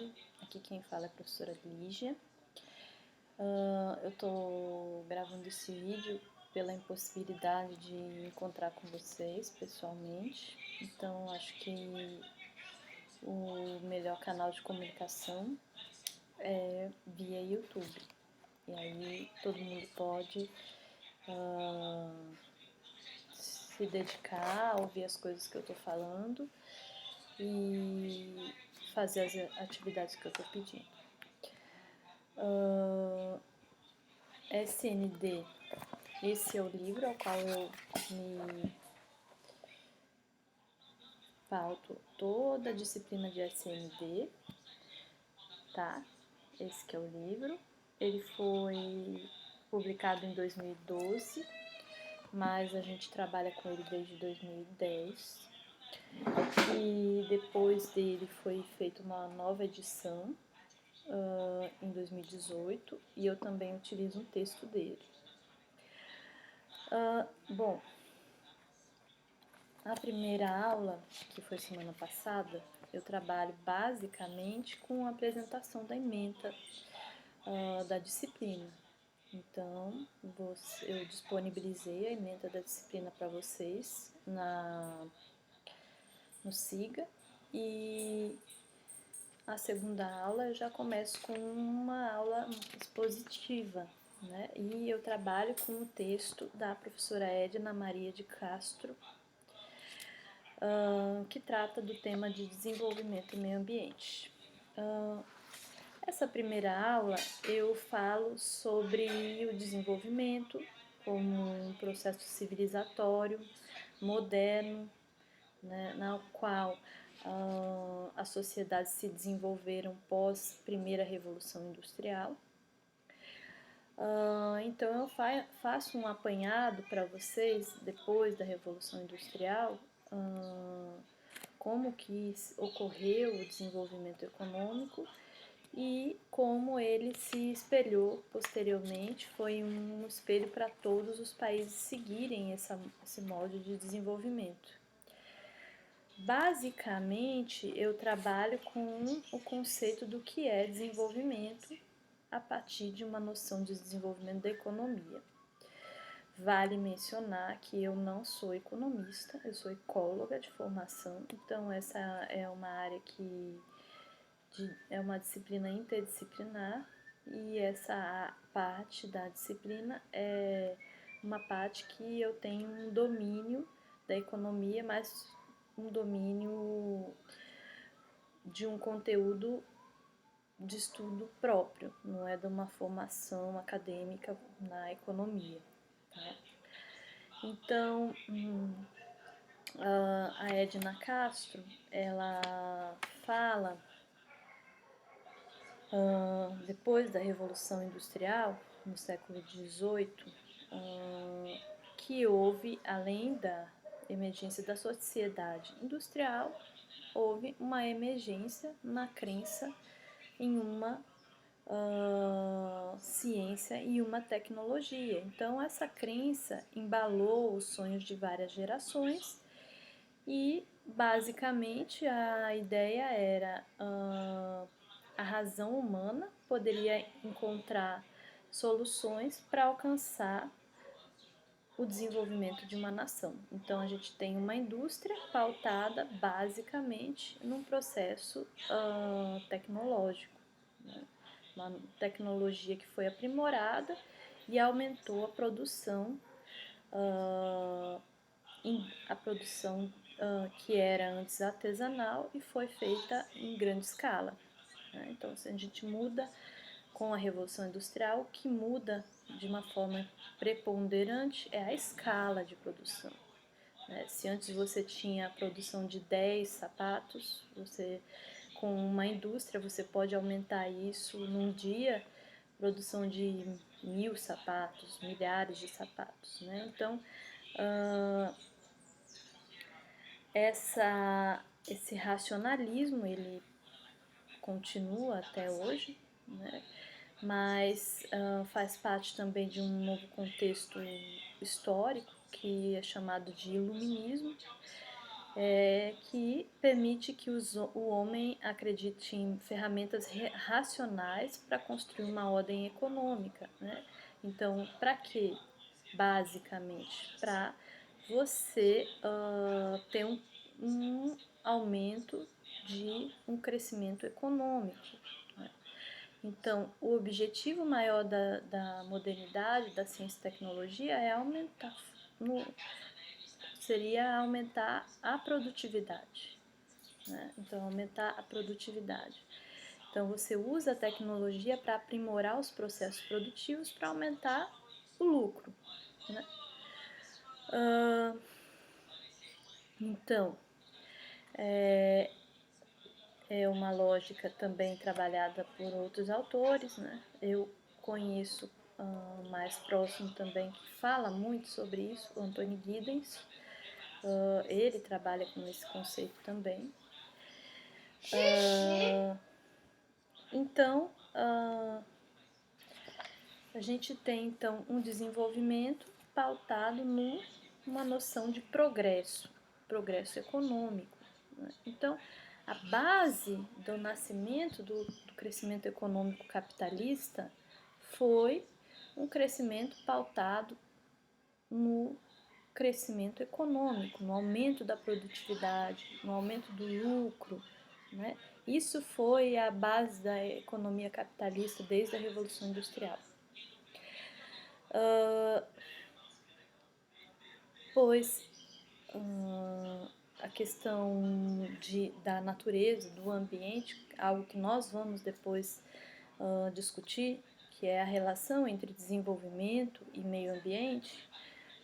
tarde. Aqui quem fala é a professora Lígia. Eu estou gravando esse vídeo pela impossibilidade de encontrar com vocês pessoalmente. Então acho que o melhor canal de comunicação é via YouTube. E aí todo mundo pode se dedicar a ouvir as coisas que eu estou falando e fazer as atividades que eu estou pedindo. SND, esse é o livro ao qual eu me pauto toda a disciplina de SND, tá? Esse que é o livro. Ele foi publicado em 2012, mas a gente trabalha com ele desde 2010. E depois dele foi feita uma nova edição em 2018 e eu também utilizo um texto dele. Bom, a primeira aula, que foi semana passada, eu trabalho basicamente com a apresentação da ementa da disciplina. Então, eu disponibilizei a ementa da disciplina para vocês no SIGA, e a segunda aula eu já começo com uma aula expositiva, né? E eu trabalho com o texto da professora Edna Maria de Castro, que trata do tema de desenvolvimento e meio ambiente. Essa primeira aula eu falo sobre o desenvolvimento como um processo civilizatório moderno, né, na qual as sociedades se desenvolveram pós primeira revolução industrial. Então eu faço um apanhado para vocês depois da revolução industrial, como que ocorreu o desenvolvimento econômico e como ele se espelhou posteriormente, foi um espelho para todos os países seguirem esse molde de desenvolvimento. Basicamente, eu trabalho com o conceito do que é desenvolvimento a partir de uma noção de desenvolvimento da economia. Vale mencionar que eu não sou economista, eu sou ecóloga de formação, então essa é uma área é uma disciplina interdisciplinar, e essa parte da disciplina é uma parte que eu tenho um domínio da economia, mas um domínio de um conteúdo de estudo próprio, não é de uma formação acadêmica na economia, tá? Então, a Edna Castro, ela fala, depois da Revolução Industrial, no século XVIII, que houve, além da emergência da sociedade industrial, houve uma emergência na crença em uma ciência e uma tecnologia. Então, essa crença embalou os sonhos de várias gerações e, basicamente, a ideia era a razão humana poderia encontrar soluções para alcançar o desenvolvimento de uma nação. Então, a gente tem uma indústria pautada basicamente num processo tecnológico, né? Uma tecnologia que foi aprimorada e aumentou a produção, que era antes artesanal e foi feita em grande escala, né? Então, se a gente muda com a Revolução Industrial, o que muda de uma forma preponderante é a escala de produção, né? Se antes você tinha a produção de 10 sapatos, com uma indústria você pode aumentar isso num dia, produção de 1000 sapatos, milhares de sapatos, né? Então, esse racionalismo ele continua até hoje, né? Mas faz parte também de um novo contexto histórico que é chamado de iluminismo, que permite que o homem acredite em ferramentas racionais para construir uma ordem econômica, né? Então, para quê? Basicamente, para você ter um aumento de um crescimento econômico, né? Então, o objetivo maior da modernidade, da ciência e tecnologia é aumentar, seria aumentar a produtividade, né? Então, aumentar a produtividade. Então, você usa a tecnologia para aprimorar os processos produtivos para aumentar o lucro, né? Então, é uma lógica também trabalhada por outros autores, né? Eu conheço mais próximo também que fala muito sobre isso, o Anthony Giddens. Ele trabalha com esse conceito também. Então, a gente tem então um desenvolvimento pautado numa noção de progresso econômico, né? Então, a base do nascimento do crescimento econômico capitalista foi um crescimento pautado no crescimento econômico, no aumento da produtividade, no aumento do lucro, né? Isso foi a base da economia capitalista desde a Revolução Industrial. Pois a questão da natureza, do ambiente, algo que nós vamos depois discutir, que é a relação entre desenvolvimento e meio ambiente,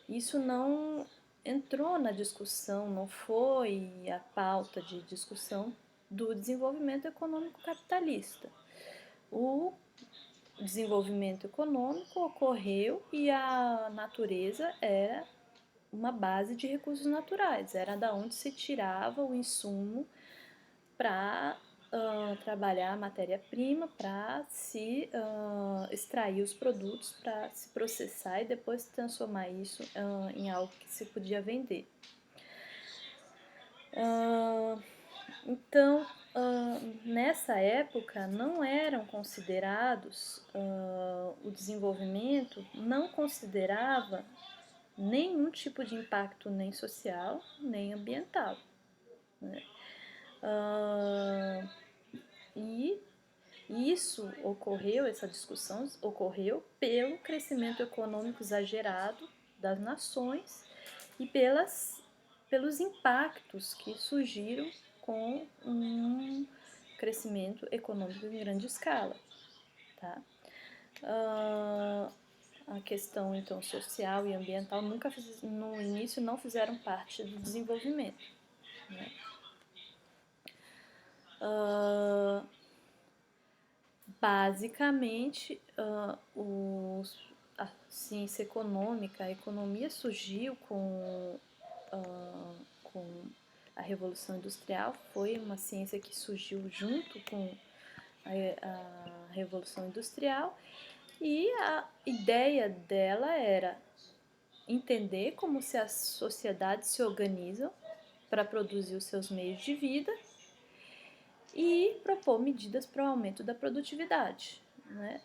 isso não entrou na discussão, não foi a pauta de discussão do desenvolvimento econômico capitalista. O desenvolvimento econômico ocorreu e a natureza era uma base de recursos naturais, era da onde se tirava o insumo para trabalhar a matéria-prima, para se extrair os produtos, para se processar e depois transformar isso em algo que se podia vender. Então, nessa época não eram considerados, o desenvolvimento não considerava nenhum tipo de impacto nem social, nem ambiental, né? E isso ocorreu, essa discussão ocorreu pelo crescimento econômico exagerado das nações e pelos impactos que surgiram com um crescimento econômico em grande escala, tá? A questão então social e ambiental no início não fizeram parte do desenvolvimento, né? Basicamente, a ciência econômica, a economia surgiu com a Revolução Industrial, foi uma ciência que surgiu junto com a Revolução Industrial, e a ideia dela era entender como se as sociedades se organizam para produzir os seus meios de vida e propor medidas para o aumento da produtividade, né?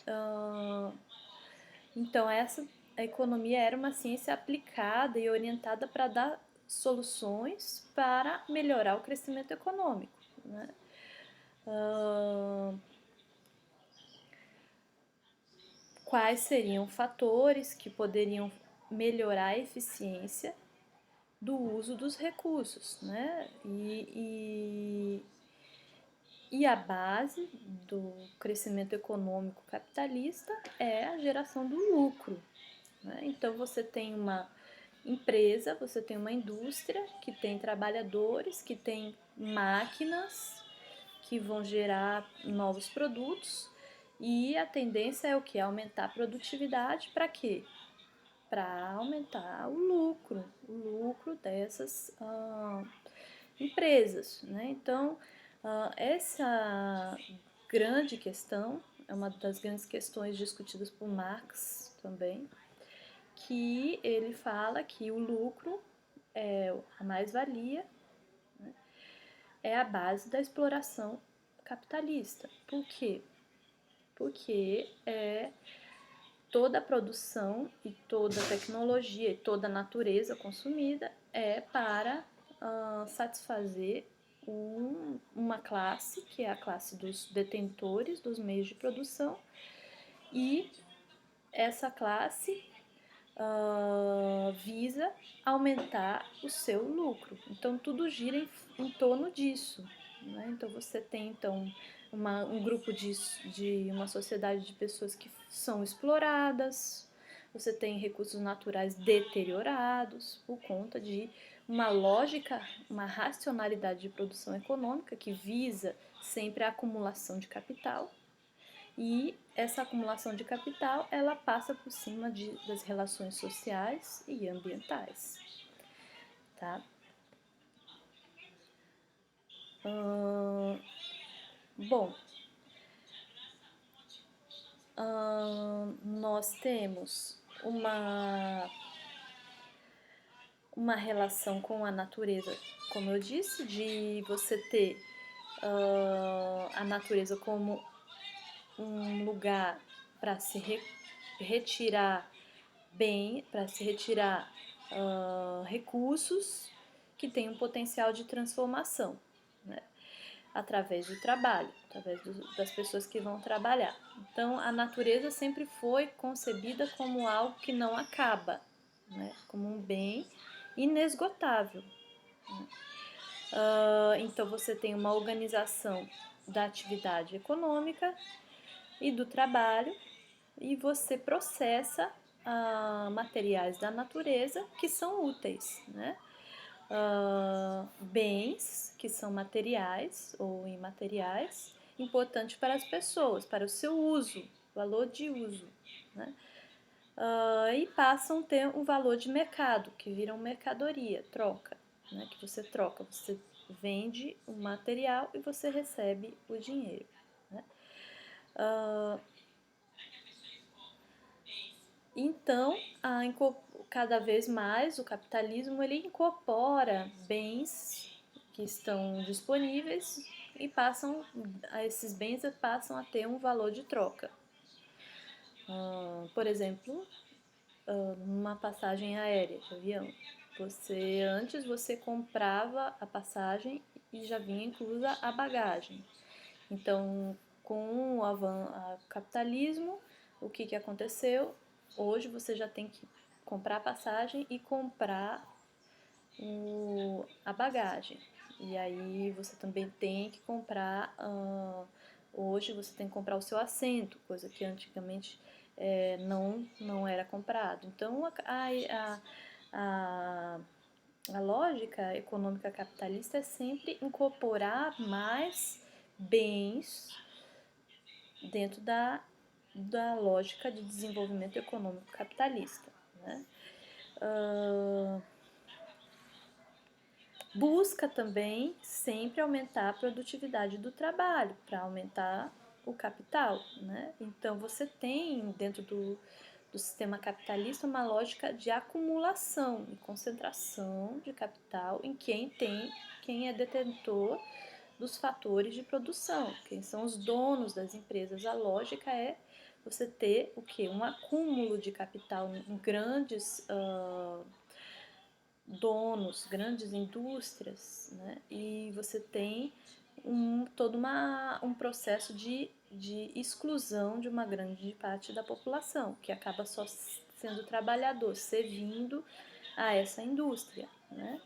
Então, a economia era uma ciência aplicada e orientada para dar soluções para melhorar o crescimento econômico, né? Quais seriam fatores que poderiam melhorar a eficiência do uso dos recursos, né? E a base do crescimento econômico capitalista é a geração do lucro, né? Então, você tem uma empresa, você tem uma indústria que tem trabalhadores, que tem máquinas que vão gerar novos produtos, e a tendência é o que? Aumentar a produtividade para quê? Para aumentar o lucro dessas empresas, né? Então, essa grande questão é uma das grandes questões discutidas por Marx também, que ele fala que o lucro é a mais-valia é a base da exploração capitalista. Por quê? Porque toda a produção e toda a tecnologia e toda a natureza consumida é para satisfazer uma classe, que é a classe dos detentores dos meios de produção, e essa classe visa aumentar o seu lucro. Então tudo gira em torno disso. Né? Então você tem um grupo de uma sociedade de pessoas que são exploradas, você tem recursos naturais deteriorados por conta de uma lógica, uma racionalidade de produção econômica que visa sempre a acumulação de capital. E essa acumulação de capital, ela passa por cima das relações sociais e ambientais, tá? Bom, nós temos uma relação com a natureza, como eu disse, de você ter a natureza como um lugar para se retirar para se retirar recursos que têm um potencial de transformação, né? Através do trabalho, através das pessoas que vão trabalhar. Então, a natureza sempre foi concebida como algo que não acaba, né? Como um bem inesgotável. Né? Então, você tem uma organização da atividade econômica e do trabalho, e você processa materiais da natureza que são úteis, né? Bens que são materiais ou imateriais, importantes para as pessoas, para o seu uso, valor de uso, né? E passam a ter um valor de mercado, que viram mercadoria, troca, né? Que você troca, você vende o material e você recebe o dinheiro, né? Então, cada vez mais o capitalismo ele incorpora bens que estão disponíveis e esses bens passam a ter um valor de troca. Por exemplo, numa passagem aérea de avião, antes você comprava a passagem e já vinha inclusa a bagagem. Então, com o capitalismo, o que aconteceu? Hoje você já tem que comprar a passagem e comprar a bagagem. E aí você também tem que comprar. Hoje você tem que comprar o seu assento, coisa que antigamente não era comprado. Então a lógica econômica capitalista é sempre incorporar mais bens dentro da lógica de desenvolvimento econômico capitalista. Né? Busca também sempre aumentar a produtividade do trabalho para aumentar o capital. Né? Então você tem dentro do sistema capitalista uma lógica de acumulação e concentração de capital em quem é detentor dos fatores de produção, quem são os donos das empresas. A lógica é você ter o quê? Um acúmulo de capital em grandes donos, grandes indústrias, né? E você tem todo um processo de exclusão de uma grande parte da população, que acaba só sendo trabalhador, servindo a essa indústria, né?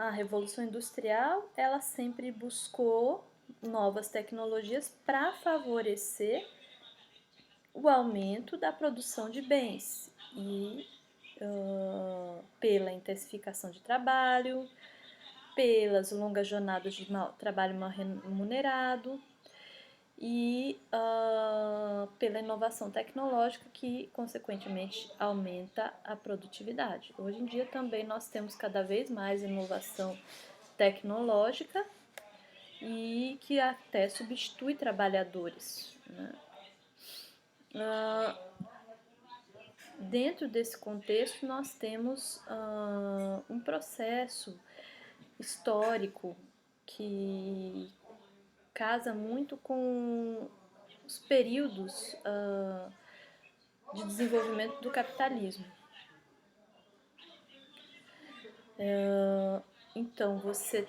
A Revolução Industrial, ela sempre buscou novas tecnologias para favorecer o aumento da produção de bens e pela intensificação de trabalho, pelas longas jornadas de trabalho mal remunerado e pela inovação tecnológica que, consequentemente, aumenta a produtividade. Hoje em dia também nós temos cada vez mais inovação tecnológica e que até substitui trabalhadores. Né? dentro desse contexto, nós temos um processo histórico que casa muito com os períodos de desenvolvimento do capitalismo. Então, você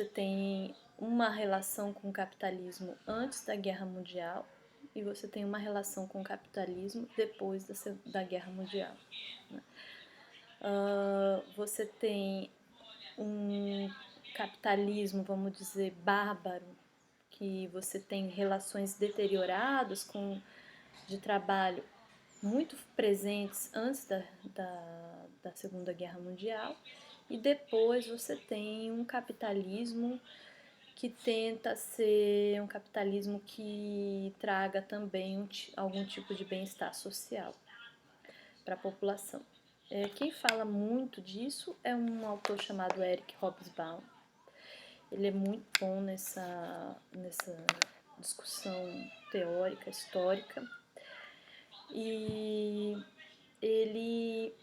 tem uma relação com o capitalismo antes da Guerra Mundial e você tem uma relação com o capitalismo depois da Guerra Mundial. Você tem um capitalismo, vamos dizer, bárbaro, que você tem relações deterioradas de trabalho muito presentes antes da Segunda Guerra Mundial, e depois você tem um capitalismo que tenta ser um capitalismo que traga também algum tipo de bem-estar social para a população. Quem fala muito disso é um autor chamado Eric Hobsbawm. Ele é muito bom nessa discussão teórica, histórica, e ele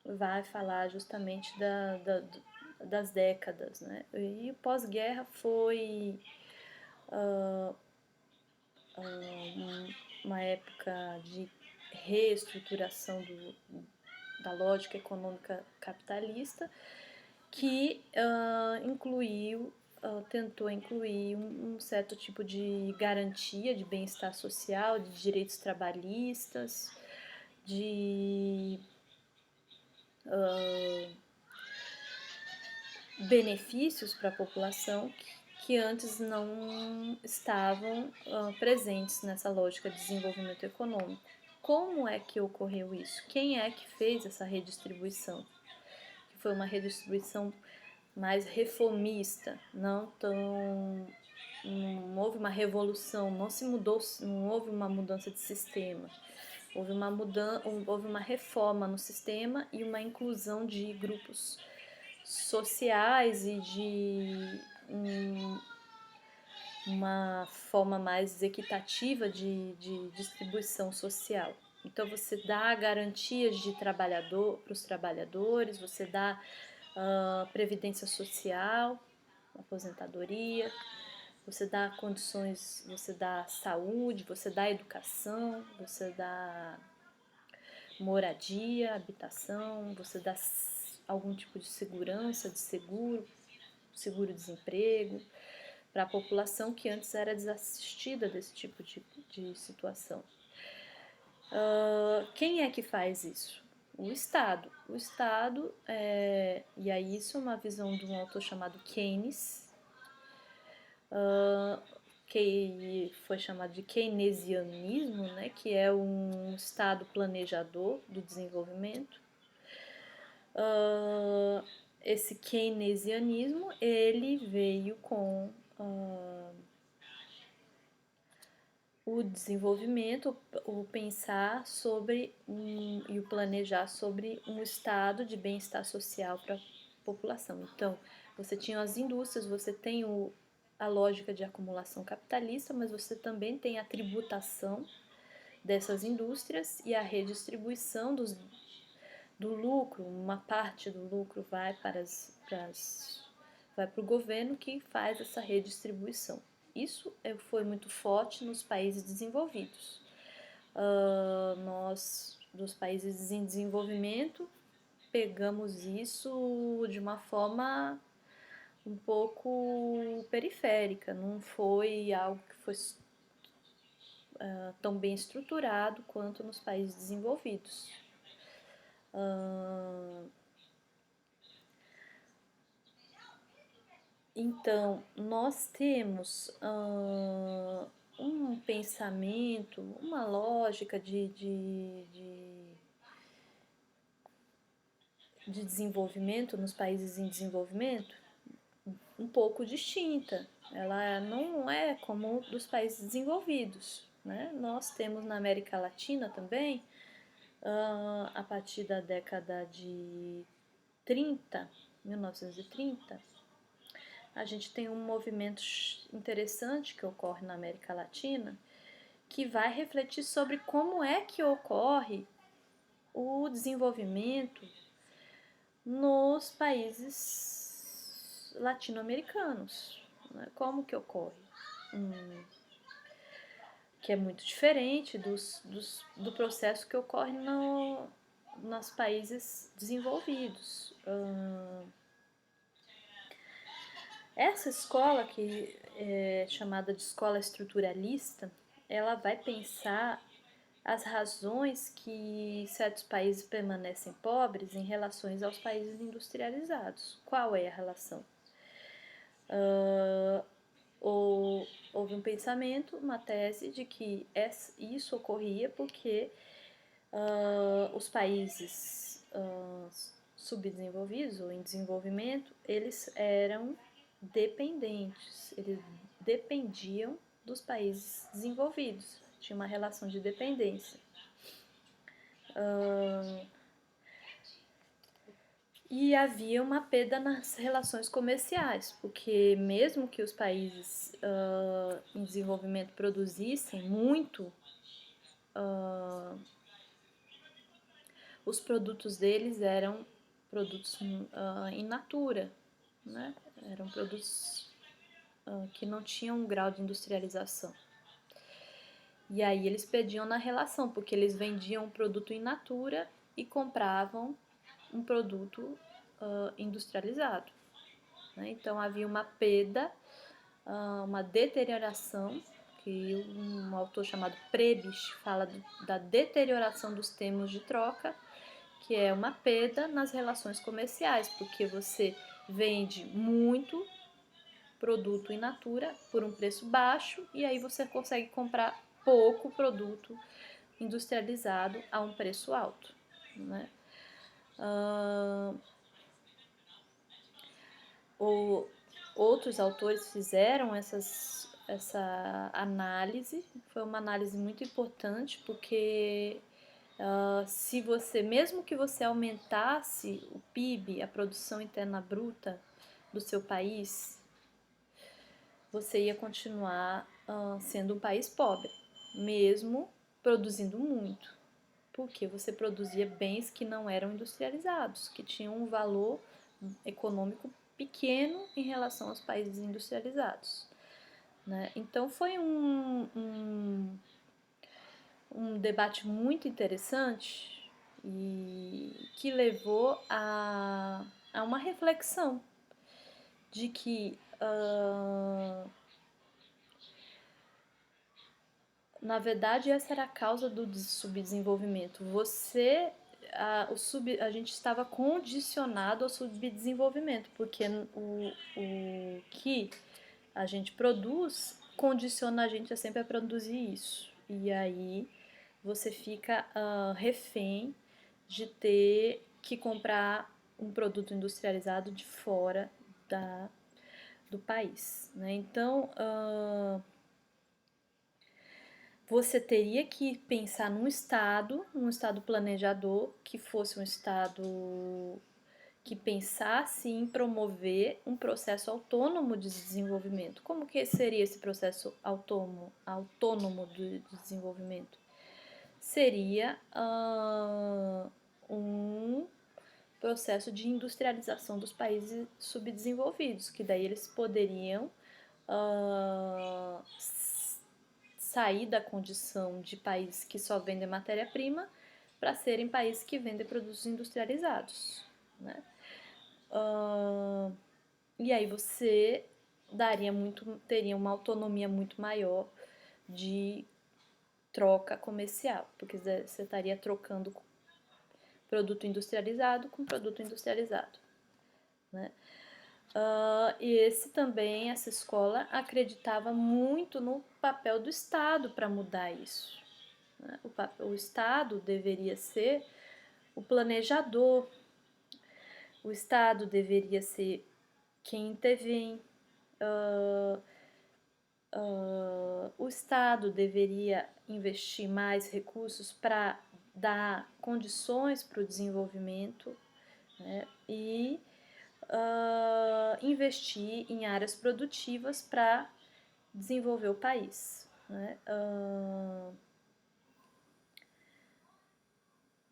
vai falar justamente das décadas, né? E o pós-guerra foi uma época de reestruturação da lógica econômica capitalista que tentou incluir um certo tipo de garantia de bem-estar social, de direitos trabalhistas, de benefícios para a população que antes não estavam presentes nessa lógica de desenvolvimento econômico. Como é que ocorreu isso? Quem é que fez essa redistribuição? Que foi uma redistribuição mais reformista, não houve uma revolução, não houve uma mudança de sistema. Houve uma reforma no sistema e uma inclusão de grupos sociais e de uma forma mais equitativa de distribuição social. Então você dá garantias para os trabalhadores, você dá previdência social, aposentadoria, você dá condições, você dá saúde, você dá educação, você dá moradia, habitação, você dá algum tipo de segurança, de seguro-desemprego, para a população que antes era desassistida desse tipo de situação. Quem é que faz isso? O Estado. O Estado, e aí isso é uma visão de um autor chamado Keynes, que foi chamado de keynesianismo, né, que é um Estado planejador do desenvolvimento. Esse keynesianismo, ele veio com o desenvolvimento, o pensar sobre e o planejar sobre um estado de bem-estar social para a população. Então, você tinha as indústrias, você tem a lógica de acumulação capitalista, mas você também tem a tributação dessas indústrias e a redistribuição do lucro. Uma parte do lucro vai para o governo, que faz essa redistribuição. Isso foi muito forte nos países desenvolvidos. Nós, dos países em desenvolvimento, pegamos isso de uma forma um pouco periférica, não foi algo que foi tão bem estruturado quanto nos países desenvolvidos. Então, nós temos um pensamento, uma lógica de desenvolvimento nos países em desenvolvimento um pouco distinta. Ela não é como dos países desenvolvidos, né? Nós temos na América Latina também, a partir da década de 1930, a gente tem um movimento interessante que ocorre na América Latina, que vai refletir sobre como é que ocorre o desenvolvimento nos países latino-americanos. Né? Como que ocorre? Que é muito diferente do processo que ocorre nos países desenvolvidos. Essa escola, que é chamada de escola estruturalista, ela vai pensar as razões que certos países permanecem pobres em relação aos países industrializados. Qual é a relação? Houve um pensamento, uma tese de que isso ocorria porque os países subdesenvolvidos ou em desenvolvimento, eles eram dependentes, eles dependiam dos países desenvolvidos, tinha uma relação de dependência. E havia uma perda nas relações comerciais, porque mesmo que os países em desenvolvimento produzissem muito, os produtos deles eram produtos in natura, né? Eram produtos que não tinham um grau de industrialização. E aí eles perdiam na relação, porque eles vendiam um produto in natura e compravam um produto industrializado. Né? Então havia uma perda, uma deterioração, que um autor chamado Prebisch fala da deterioração dos termos de troca, que é uma perda nas relações comerciais, porque você vende muito produto in natura por um preço baixo e aí você consegue comprar pouco produto industrializado a um preço alto. Né? Outros autores fizeram essa análise, foi uma análise muito importante, porque se você, mesmo que você aumentasse o PIB, a produção interna bruta do seu país, você ia continuar sendo um país pobre, mesmo produzindo muito, porque você produzia bens que não eram industrializados, que tinham um valor econômico pequeno em relação aos países industrializados. Né? Então foi um debate muito interessante e que levou a uma reflexão de que na verdade essa era a causa do subdesenvolvimento. A gente estava condicionado ao subdesenvolvimento, porque o que a gente produz condiciona a gente sempre a produzir isso. E aí você fica refém de ter que comprar um produto industrializado de fora do país. Né? Então, você teria que pensar num estado planejador, que fosse um estado que pensasse em promover um processo autônomo de desenvolvimento. Como que seria esse processo autônomo de desenvolvimento? Seria um processo de industrialização dos países subdesenvolvidos, que daí eles poderiam sair da condição de país que só vendem matéria-prima para serem países que vendem produtos industrializados. Né? E aí você teria uma autonomia muito maior de troca comercial, porque você estaria trocando produto industrializado com produto industrializado. Né? E essa escola acreditava muito no papel do Estado para mudar isso. Né? O Estado deveria ser o planejador, o Estado deveria ser quem intervém, o Estado deveria investir mais recursos para dar condições para o desenvolvimento, né? E investir em áreas produtivas para desenvolver o país, né?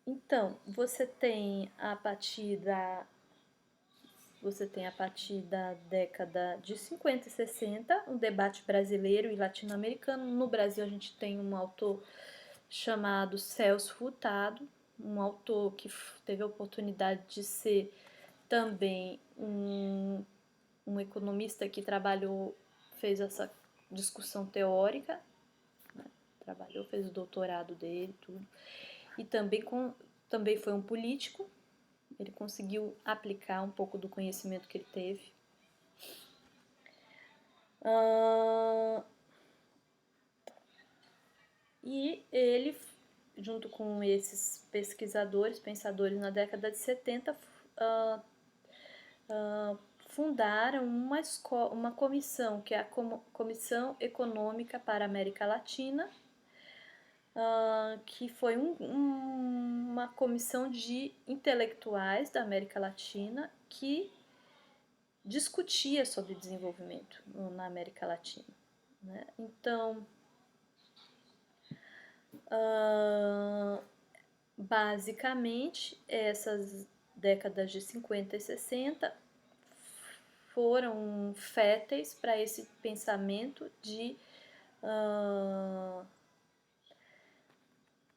Então, você tem a partir da década de 50 e 60, um debate brasileiro e latino-americano. No Brasil, a gente tem um autor chamado Celso Furtado, um autor que teve a oportunidade de ser também um economista que fez essa discussão teórica, né? Fez o doutorado dele, tudo. E também foi um político. Ele conseguiu aplicar um pouco do conhecimento que ele teve. E ele, junto com esses pesquisadores, pensadores na década de 70, fundaram uma comissão, que é a Comissão Econômica para a América Latina, que foi uma comissão de intelectuais da América Latina que discutia sobre desenvolvimento na América Latina, né? Então, basicamente, essas décadas de 50 e 60 foram férteis para esse pensamento de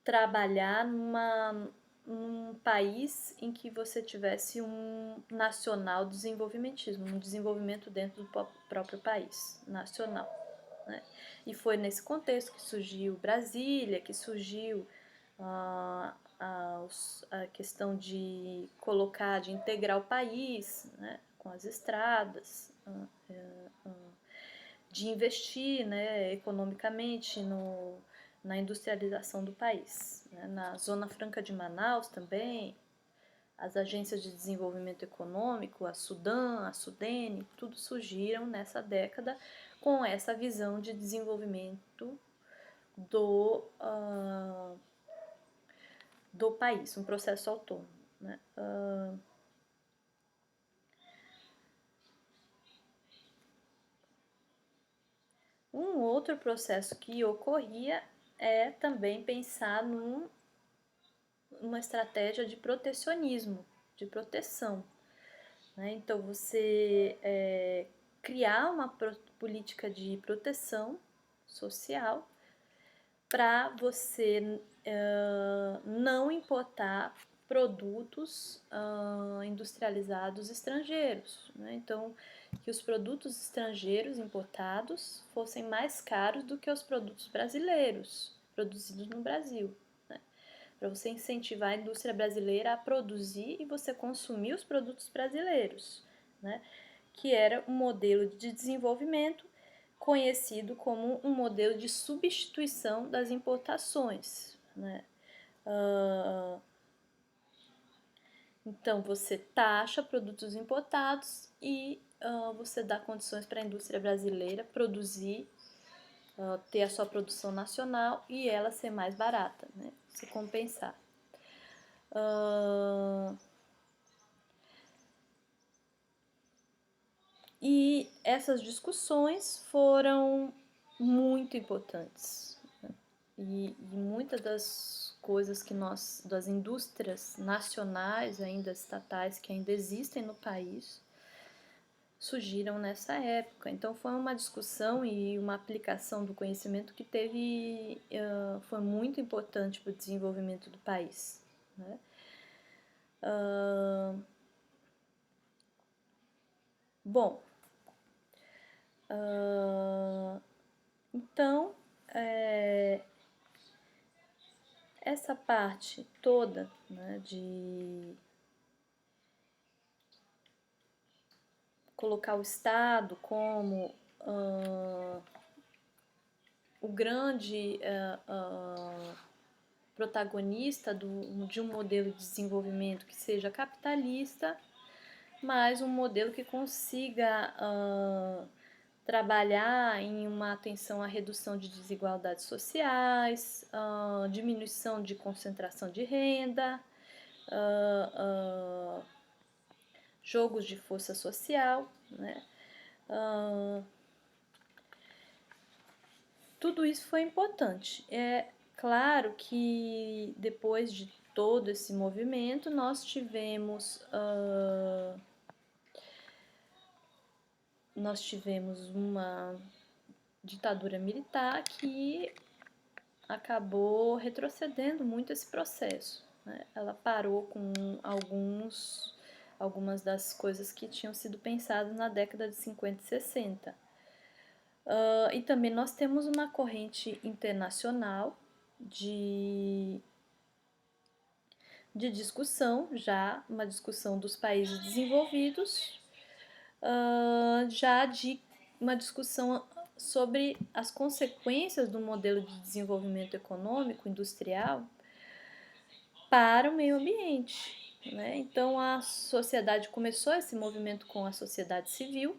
trabalhar num país em que você tivesse um nacional desenvolvimentismo, um desenvolvimento dentro do próprio país nacional, né? E foi nesse contexto que surgiu Brasília, que surgiu a questão de integrar o país, né, com as estradas, de investir, né, economicamente na industrialização do país, né? Na Zona Franca de Manaus também, as agências de desenvolvimento econômico, a Sudan, a Sudene, tudo surgiram nessa década com essa visão de desenvolvimento do país, um processo autônomo, né? Um outro processo que ocorria é também pensar numa estratégia de protecionismo, de proteção, né? Então, você criar uma política de proteção social para você não importar produtos industrializados estrangeiros, né? Então, que os produtos estrangeiros importados fossem mais caros do que os produtos brasileiros produzidos no Brasil, né? Para você incentivar a indústria brasileira a produzir e você consumir os produtos brasileiros, né? Que era um modelo de desenvolvimento conhecido como um modelo de substituição das importações, né? Então, você taxa produtos importados e você dá condições para a indústria brasileira produzir, ter a sua produção nacional e ela ser mais barata, né? Se compensar. E essas discussões foram muito importantes, né? E muitas das coisas das indústrias nacionais, ainda estatais, que ainda existem no país, surgiram nessa época. Então foi uma discussão e uma aplicação do conhecimento que foi muito importante para o desenvolvimento do país, né? Bom, então essa parte toda, né, de colocar o Estado como o grande protagonista de um modelo de desenvolvimento que seja capitalista, mas um modelo que consiga trabalhar em uma atenção à redução de desigualdades sociais, diminuição de concentração de renda, jogos de força social, né? Tudo isso foi importante. É claro que depois de todo esse movimento, nós tivemos uma ditadura militar que acabou retrocedendo muito esse processo, né? Ela parou com algumas das coisas que tinham sido pensadas na década de 50 e 60. E também nós temos uma corrente internacional de discussão, já uma discussão dos países desenvolvidos, já de uma discussão sobre as consequências do modelo de desenvolvimento econômico industrial para o meio ambiente, né? Então a sociedade começou esse movimento com a sociedade civil,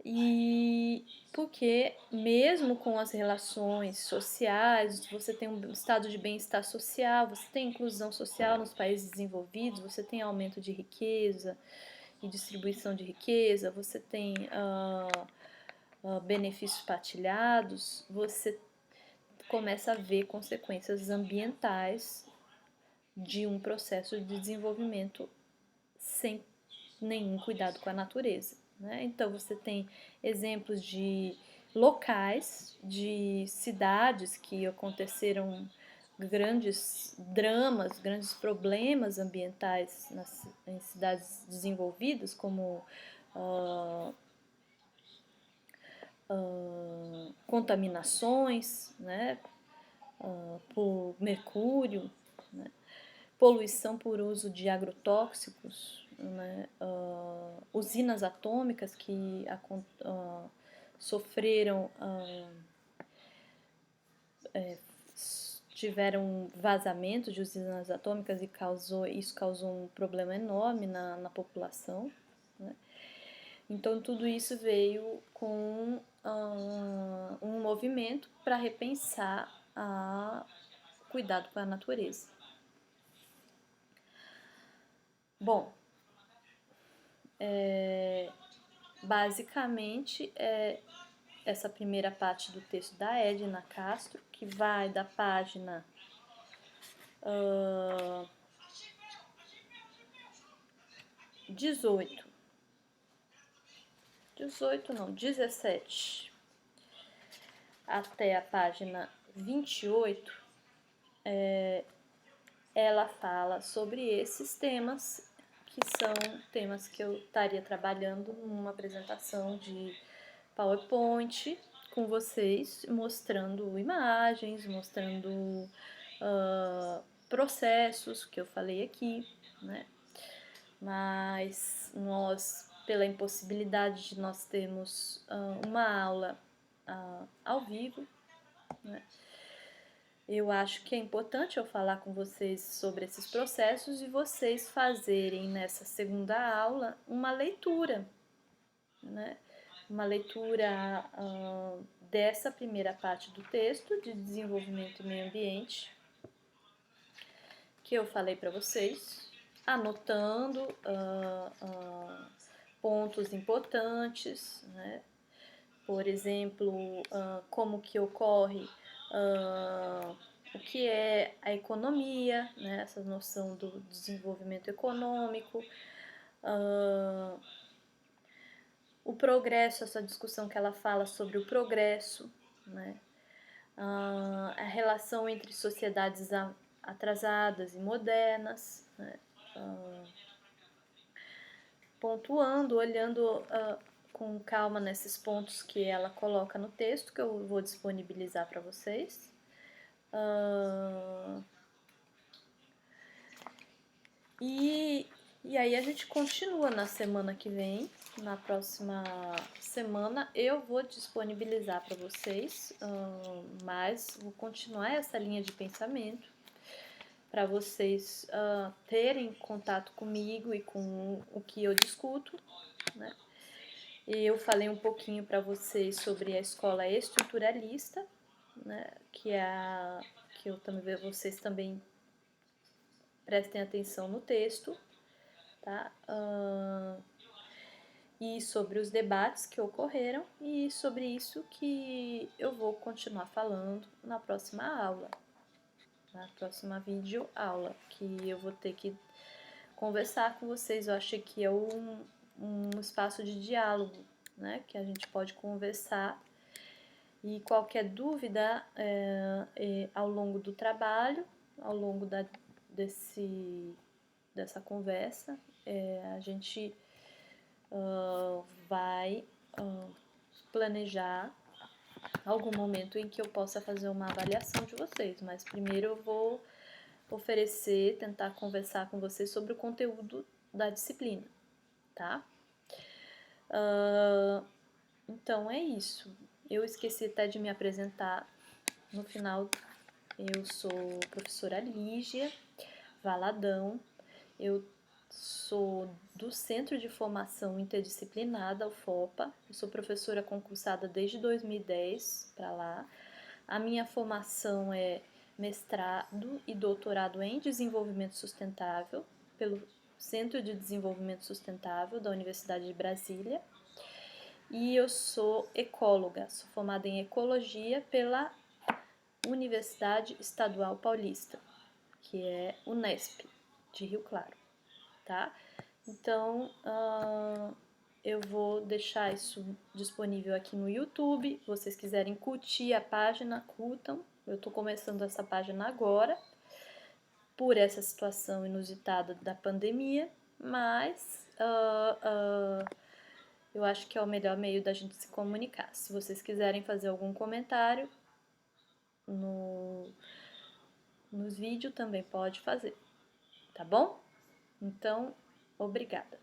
e porque mesmo com as relações sociais, você tem um estado de bem-estar social, você tem inclusão social nos países desenvolvidos, você tem aumento de riqueza e distribuição de riqueza, você tem benefícios partilhados, você começa a ver consequências ambientais de um processo de desenvolvimento sem nenhum cuidado com a natureza, né? Então você tem exemplos de locais, de cidades que aconteceram grandes dramas, grandes problemas ambientais em cidades desenvolvidas, como contaminações, né, por mercúrio, né, poluição por uso de agrotóxicos, né, usinas atômicas que sofreram, tiveram vazamento de usinas atômicas e isso causou um problema enorme na população, né? Então tudo isso veio com um movimento para repensar cuidado com a natureza. Bom, basicamente é essa primeira parte do texto da Edna Castro, que vai da página 17 até a página 28, ela fala sobre esses temas, que são temas que eu estaria trabalhando numa apresentação de PowerPoint com vocês, mostrando imagens, mostrando processos que eu falei aqui, né? Mas nós, pela impossibilidade de nós termos uma aula ao vivo, né? Eu acho que é importante eu falar com vocês sobre esses processos e vocês fazerem nessa segunda aula uma leitura, né? Uma leitura dessa primeira parte do texto de desenvolvimento e meio ambiente que eu falei para vocês, anotando pontos importantes, né? Por exemplo, como que ocorre o que é a economia, né? Essa noção do desenvolvimento econômico, o progresso, essa discussão que ela fala sobre o progresso, né? A relação entre sociedades atrasadas e modernas, né? Pontuando, olhando com calma nesses pontos que ela coloca no texto, que eu vou disponibilizar para vocês. E aí a gente continua na semana que vem. Na próxima semana eu vou disponibilizar para vocês, mas vou continuar essa linha de pensamento para vocês terem contato comigo e com o que eu discuto, né? Eu falei um pouquinho para vocês sobre a escola estruturalista, né? Que vocês também prestem atenção no texto. tá? E sobre os debates que ocorreram e sobre isso que eu vou continuar falando na próxima aula, na próxima vídeo aula, que eu vou ter que conversar com vocês. Eu achei que é um espaço de diálogo, né? Que a gente pode conversar e qualquer dúvida ao longo do trabalho, ao longo dessa conversa, a gente vai planejar algum momento em que eu possa fazer uma avaliação de vocês, mas primeiro eu vou tentar conversar com vocês sobre o conteúdo da disciplina, tá? Então é isso. Eu esqueci até de me apresentar no final. Eu sou professora Lígia Valadão, eu sou do Centro de Formação Interdisciplinada, UFOPA, eu sou professora concursada desde 2010 para lá. A minha formação é mestrado e doutorado em Desenvolvimento Sustentável pelo Centro de Desenvolvimento Sustentável da Universidade de Brasília. E eu sou ecóloga, sou formada em Ecologia pela Universidade Estadual Paulista, que é Unesp, de Rio Claro, tá? Então, eu vou deixar isso disponível aqui no YouTube. Se vocês quiserem curtir a página, curtam. Eu tô começando essa página agora, por essa situação inusitada da pandemia, mas eu acho que é o melhor meio da gente se comunicar. Se vocês quiserem fazer algum comentário nos vídeos, também pode fazer, tá bom? Então, obrigada.